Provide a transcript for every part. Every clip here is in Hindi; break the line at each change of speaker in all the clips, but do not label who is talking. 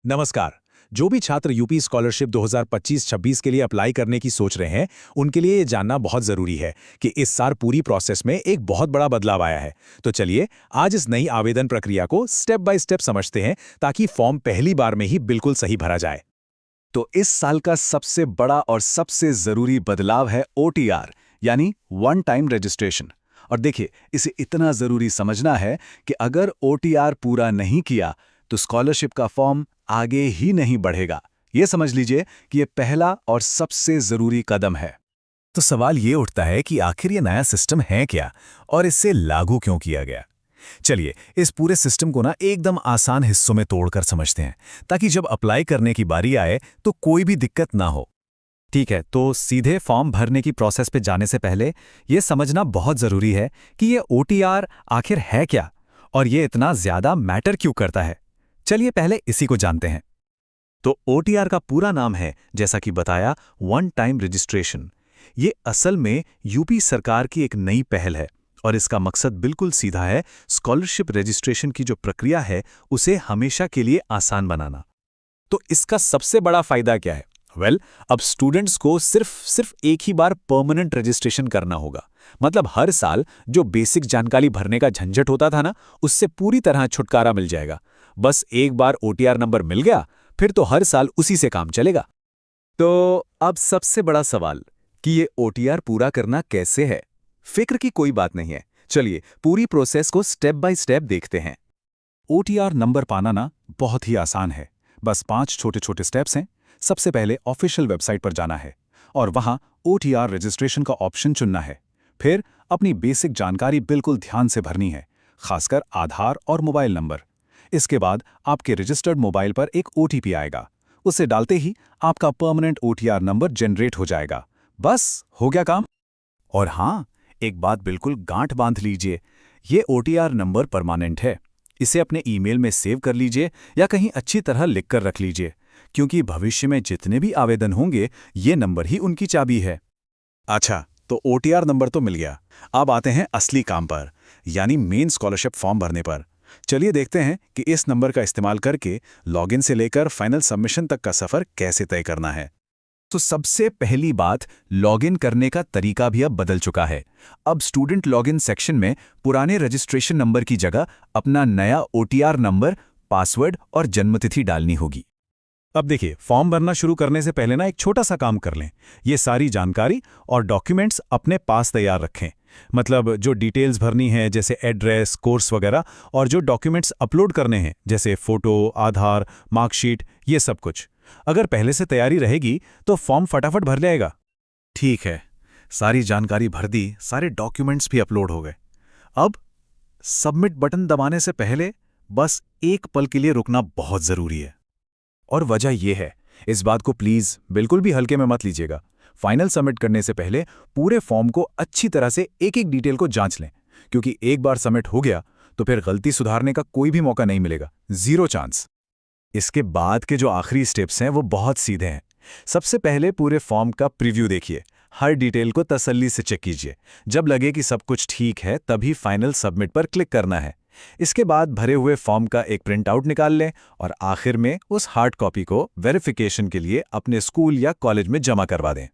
नमस्कार। जो भी छात्र यूपी स्कॉलरशिप 2025-26 के लिए अप्लाई करने की सोच रहे हैं, उनके लिए ये जानना बहुत ज़रूरी है कि इस साल पूरी प्रोसेस में एक बहुत बड़ा बदलाव आया है। तो चलिए, आज इस नई आवेदन प्रक्रिया को स्टेप बाय स्टेप समझते हैं ताकि फॉर्म पहली बार में ही बिल्कुल सही भरा जाए।
तो इस साल का सबसे बड़ा और सबसे जरूरी बदलाव है ओटीआर, यानी वन टाइम रजिस्ट्रेशन। और देखिए, इसे इतना जरूरी समझना है कि अगर ओटीआर पूरा नहीं किया तो स्कॉलरशिप का फॉर्म आगे ही नहीं बढ़ेगा। ये समझ लीजिए कि ये पहला और सबसे जरूरी कदम है।
तो सवाल ये उठता है कि आखिर ये नया सिस्टम है क्या और इससे लागू क्यों किया गया। चलिए, इस पूरे सिस्टम को ना एकदम आसान हिस्सों में तोड़कर समझते हैं, ताकि जब अप्लाई करने की बारी आए तो कोई भी दिक्कत ना हो।
ठीक है, तो सीधे फॉर्म भरने की प्रोसेस पे जाने से पहले ये समझना बहुत ज़रूरी है कि ये ओटीआर आखिर है क्या और ये इतना ज़्यादा मैटर क्यों करता है। चलिए पहले इसी को जानते हैं। तो ओटीआर का पूरा नाम है, जैसा कि बताया, वन टाइम रजिस्ट्रेशन। ये असल में यूपी सरकार की एक नई पहल है और इसका मकसद बिल्कुल सीधा है, स्कॉलरशिप रजिस्ट्रेशन की जो प्रक्रिया है उसे हमेशा के लिए आसान बनाना। तो इसका सबसे बड़ा फायदा क्या है? अब स्टूडेंट्स को सिर्फ एक ही बार परमानेंट रजिस्ट्रेशन करना होगा। मतलब हर साल जो बेसिक जानकारी भरने का झंझट होता था ना, उससे पूरी तरह छुटकारा मिल जाएगा। बस एक बार ओटीआर नंबर मिल गया, फिर तो हर साल उसी से काम चलेगा।
तो अब सबसे बड़ा सवाल कि ये ओटीआर पूरा करना कैसे है। फिक्र की कोई बात नहीं है। चलिए पूरी प्रोसेस को स्टेप बाय स्टेप देखते हैं।
ओटीआर नंबर पाना ना बहुत ही आसान है। बस 5 छोटे-छोटे स्टेप्स हैं। सबसे पहले ऑफिशियल वेबसाइट पर जाना है और वहां ओटीआर रजिस्ट्रेशन का ऑप्शन चुनना है। फिर अपनी बेसिक जानकारी बिल्कुल ध्यान से भरनी है, खासकर आधार और मोबाइल नंबर। इसके बाद आपके रजिस्टर्ड मोबाइल पर एक ओटीपी आएगा। उसे डालते ही आपका परमानेंट ओटीआर नंबर जनरेट हो जाएगा। बस हो गया काम।
और हाँ, एक बात बिल्कुल गांठ बांध लीजिए, ये ओटीआर नंबर परमानेंट है। इसे अपने ईमेल में सेव कर लीजिए या कहीं अच्छी तरह लिख कर रख लीजिए, क्योंकि भविष्य में जितने भी आवेदन होंगे ये नंबर ही उनकी चाबी है।
अच्छा, तो ओटीआर नंबर तो मिल गया। अब आते हैं असली काम पर, यानी मेन स्कॉलरशिप फॉर्म भरने पर। चलिए देखते हैं कि इस नंबर का इस्तेमाल करके लॉगिन से लेकर फाइनल सबमिशन तक का सफर कैसे तय करना है।
तो सबसे पहली बात, लॉगिन करने का तरीका भी अब बदल चुका है। अब स्टूडेंट लॉगिन सेक्शन में पुराने रजिस्ट्रेशन नंबर की जगह अपना नया ओटीआर नंबर, पासवर्ड और जन्मतिथि डालनी होगी।
अब देखिए, फॉर्म भरना शुरू करने से पहले ना एक छोटा सा काम कर लें। ये सारी जानकारी और डॉक्यूमेंट्स अपने पास तैयार रखें। मतलब जो डिटेल्स भरनी है, जैसे एड्रेस, कोर्स वगैरह, और जो डॉक्यूमेंट्स अपलोड करने हैं, जैसे फोटो, आधार, मार्कशीट, ये सब कुछ। अगर पहले से तैयारी रहेगी तो फॉर्म फटाफट भर जाएगा।
ठीक है, सारी जानकारी भर दी, सारे डॉक्यूमेंट्स भी अपलोड हो गए। अब सबमिट बटन दबाने से पहले बस एक पल के लिए रुकना बहुत जरूरी है। और वजह यह है, इस बात को प्लीज बिल्कुल भी हल्के में मत लीजिएगा। फाइनल सबमिट करने से पहले पूरे फॉर्म को अच्छी तरह से एक एक डिटेल को जांच लें, क्योंकि एक बार सबमिट हो गया तो फिर गलती सुधारने का कोई भी मौका नहीं मिलेगा, 0 चांस। इसके बाद के जो आखिरी स्टेप्स हैं वो बहुत सीधे हैं। सबसे पहले पूरे फॉर्म का प्रीव्यू देखिए, हर डिटेल को तसल्ली से चेक कीजिए। जब लगे कि सब कुछ ठीक है, तभी फाइनल सबमिट पर क्लिक करना है। इसके बाद भरे हुए फॉर्म का एक प्रिंट आउट निकाल लें और आखिर में उस हार्ड कॉपी को वेरिफिकेशन के लिए अपने स्कूल या कॉलेज में जमा करवा दें।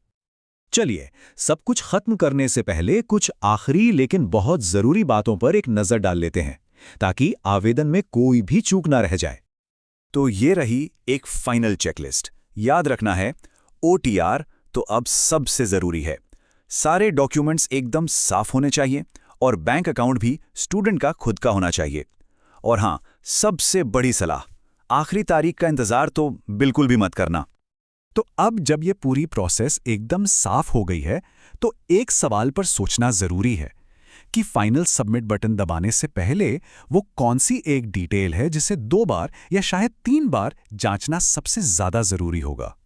चलिए, सब कुछ खत्म करने से पहले कुछ आखिरी लेकिन बहुत जरूरी बातों पर एक नजर डाल लेते हैं, ताकि आवेदन में कोई भी चूक ना रह जाए।
तो ये रही एक फाइनल चेकलिस्ट। याद रखना है, ओटीआर तो अब सबसे जरूरी है। सारे डॉक्यूमेंट्स एकदम साफ होने चाहिए और बैंक अकाउंट भी स्टूडेंट का खुद का होना चाहिए। और हाँ, सबसे बड़ी सलाह, आखिरी तारीख का इंतजार तो बिल्कुल भी मत करना।
तो अब जब ये पूरी प्रोसेस एकदम साफ हो गई है, तो एक सवाल पर सोचना जरूरी है कि फाइनल सबमिट बटन दबाने से पहले वो कौन सी एक डिटेल है जिसे 2 बार या शायद 3 बार जांचना सबसे ज्यादा जरूरी होगा।